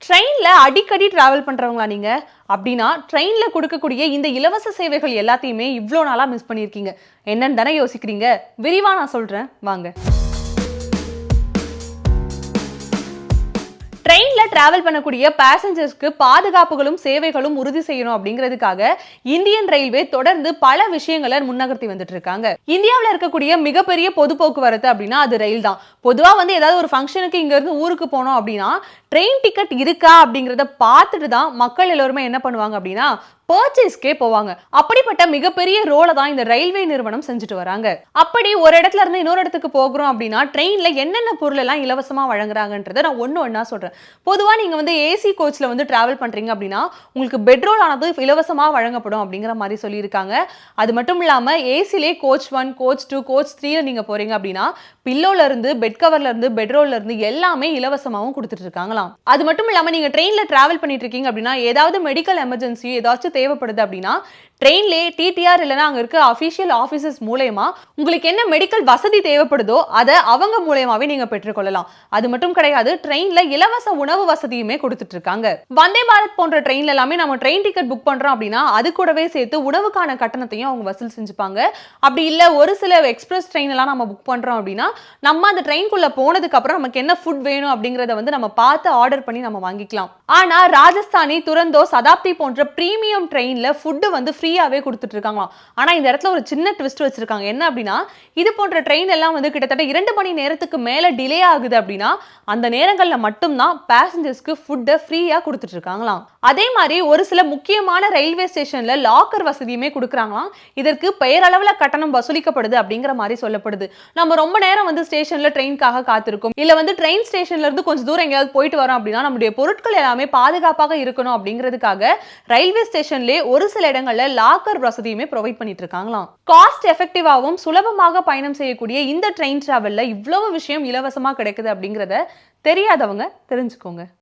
ட்ரெயின்ல அடிக்கடி டிராவல் பண்றவங்களா நீங்க? அப்படின்னா ட்ரெயின்ல கொடுக்கக்கூடிய இந்த இலவச சேவைகள் எல்லாத்தையுமே இவ்ளோ நாளா மிஸ் பண்ணியிருக்கீங்க. என்னன்னு தானே யோசிக்கிறீங்க? விரிவா நான் சொல்றேன் வாங்க. ட்ரெயின்ல டிராவல் பண்ணக்கூடிய பேசஞ்சர்ஸ்க்கு பாதுகாப்புகளும் சேவைகளும் உறுதி செய்யணும் அப்படிங்கிறதுக்காக இந்தியன் ரயில்வே தொடர்ந்து பல விஷயங்களை முன்னகர்த்தி வந்துட்டு இருக்காங்க. இந்தியாவில் இருக்கக்கூடிய மிகப்பெரிய பொது போக்குவரத்து அப்படின்னா அது ரயில் தான். பொதுவா ஏதாவது ஒரு ஃபங்க்ஷனுக்கு இங்க இருந்து ஊருக்கு போனோம் அப்படின்னா ட்ரெயின் டிக்கெட் இருக்கா அப்படிங்கறத பார்த்துட்டு தான் மக்கள் எல்லாருமே என்ன பண்ணுவாங்க அப்படின்னா பர்ச்சேஸ்க்கே போவாங்க. அப்படிப்பட்ட மிகப்பெரிய ரோலை தான் இந்த ரயில்வே நிறுவனம் செஞ்சுட்டு வராங்க. அப்படி ஒரு இடத்துல இருந்து இன்னொரு இடத்துக்கு போகிறோம் அப்படின்னா ட்ரெயின்ல என்னென்ன பொருள் எல்லாம் இலவசமா வழங்குறாங்கன்றதை நான் ஒண்ணா சொல்றேன். பொதுவா நீங்க ஏசி கோச்ல டிராவல் பண்றீங்க அப்படின்னா உங்களுக்கு பெட்ரோல் ஆனது இலவசமா வழங்கப்படும் அப்படிங்கிற மாதிரி சொல்லியிருக்காங்க. அது மட்டும் இல்லாம ஏசிலே கோச் 1, கோச் 2, கோச் 3 நீங்க போறீங்க அப்படின்னா பில்லோல இருந்து பெட் கவர்ல இருந்து பெட்ரோல்ல இருந்து எல்லாமே இலவசமாவும் கொடுத்துட்டு இருக்காங்களாம். அது மட்டும் இல்லாம நீங்க ட்ரெயின்ல டிராவல் பண்ணிட்டு இருக்கீங்க அப்படின்னா ஏதாவது மெடிக்கல் எமர்ஜென்சி ஏதாச்சும் தேவைப்படுது அப்படின்னா ட்ரெயின்லேயே டிடிஆர் இல்லைன்னா அங்கே இருக்க அஃபிஷியல் ஆஃபீஸர்ஸ் மூலயமா உங்களுக்கு என்ன மெடிக்கல் வசதி தேவைப்படுதோ அதை அவங்க மூலயமாவே நீங்க பெற்றுக்கொள்ளலாம். அது மட்டும் கிடையாது, ட்ரெயின்ல இலவச உணவு வசதியுமே கொடுத்துட்டு இருக்காங்க. வந்தே பாரத் போன்ற ட்ரெயின்ல எல்லாமே நம்ம ட்ரெயின் டிக்கெட் புக் பண்றோம் அப்படின்னா அது கூடவே சேர்த்து உணவுக்கான கட்டணத்தையும் அவங்க வசூல் செஞ்சுப்பாங்க. அப்படி இல்லை ஒரு சில எக்ஸ்பிரஸ் ட்ரெயின் எல்லாம் நம்ம புக் பண்றோம் அப்படின்னா நம்ம அந்த ட்ரெயின்குள்ள போனதுக்கு அப்புறம் நமக்கு என்ன ஃபுட் வேணும் அப்படிங்கறத நம்ம பார்த்து ஆர்டர் பண்ணி நம்ம வாங்கிக்கலாம். ஆனா ராஜஸ்தானி, துரந்தோ, சதாப்தி போன்ற பிரீமியம் ட்ரெயின்ல ஃபுட் ஃப்ரீயாவே கொடுத்துட்டு இருக்காங்களாம். ஆனா இந்த இடத்துல ஒரு சின்ன ட்விஸ்ட் வச்சிருக்காங்க. என்ன அப்படின்னா இது போன்ற ட்ரெயின் எல்லாம் கிட்டத்தட்ட 2 மணி நேரத்துக்கு மேல டிலே ஆகுது அப்படின்னா அந்த நேரங்கள்ல மட்டும்தான் பேசஞ்சர்ஸ்க்கு ஃபுட்டை ஃப்ரீயா கொடுத்துட்டு இருக்காங்களாம். அதே மாதிரி ஒரு சில முக்கியமான ரயில்வே ஸ்டேஷன்ல லாக்கர் வசதியுமே கொடுக்குறாங்களாம். இதற்கு பெயரளவுல கட்டணம் வசூலிக்கப்படுது அப்படிங்கிற மாதிரி சொல்லப்படுது. நம்ம ரொம்ப நேரம் ஸ்டேஷன்ல ட்ரெயின்காக காத்திருக்கும் இல்ல ட்ரெயின் ஸ்டேஷன்ல இருந்து கொஞ்சம் தூரம் எங்கேயாவது போயிட்டு வரோம் அப்படின்னா நம்மளுடைய பொருட்கள் எல்லாமே பாதுகாப்பாக இருக்கணும் அப்படிங்கிறதுக்காக ரயில்வே ஸ்டேஷன்ல ஒரு சில இடங்கள்ல லாக்கர் வசதியுமே ப்ரொவைட் பண்ணிட்டு இருக்காங்களாம். காஸ்ட் எஃபெக்டிவாகவும் சுலபமாக பயணம் செய்யக்கூடிய இந்த ட்ரெயின் டிராவல்ல இவ்வளவு விஷயம் இலவசமா கிடைக்குது அப்படிங்கறத தெரியாதவங்க தெரிஞ்சுக்கோங்க.